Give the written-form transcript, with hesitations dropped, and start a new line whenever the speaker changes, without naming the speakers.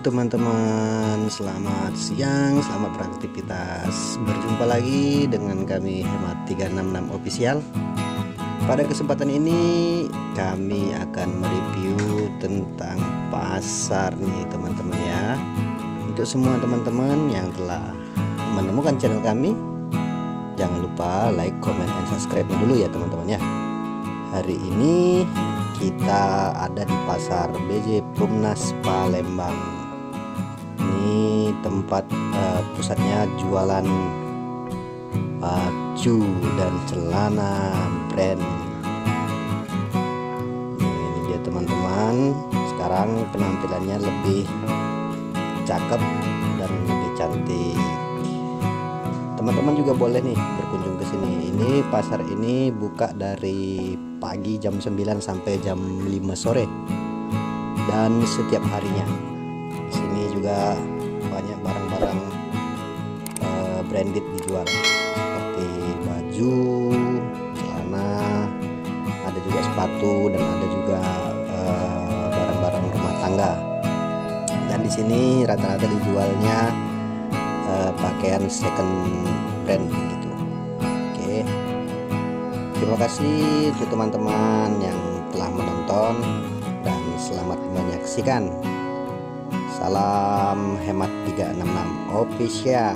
teman-teman, selamat siang, selamat beraktivitas. Berjumpa lagi dengan kami Hemat 366 Official. Pada kesempatan ini kami akan mereview tentang pasar nih teman-teman ya. Untuk semua teman-teman yang telah menemukan channel kami, jangan lupa like, comment, dan subscribe dulu ya teman-teman ya. Hari ini kita ada di pasar BJ Perumnas Palembang. Ini tempat pusatnya jualan baju dan celana brand. Ini dia teman-teman. Sekarang penampilannya lebih cakep dan lebih cantik. Teman-teman juga boleh nih berkunjung ke sini. Ini pasar ini buka dari pagi jam 9 sampai jam 5 sore dan setiap harinya. Di sini juga banyak barang-barang branded dijual seperti baju, celana, ada juga sepatu dan ada juga barang-barang rumah tangga. Dan di sini rata-rata dijualnya pakaian second brand gitu. Oke. Terima kasih untuk teman-teman yang telah menonton dan selamat menyaksikan. Salam Hemat 366 Official.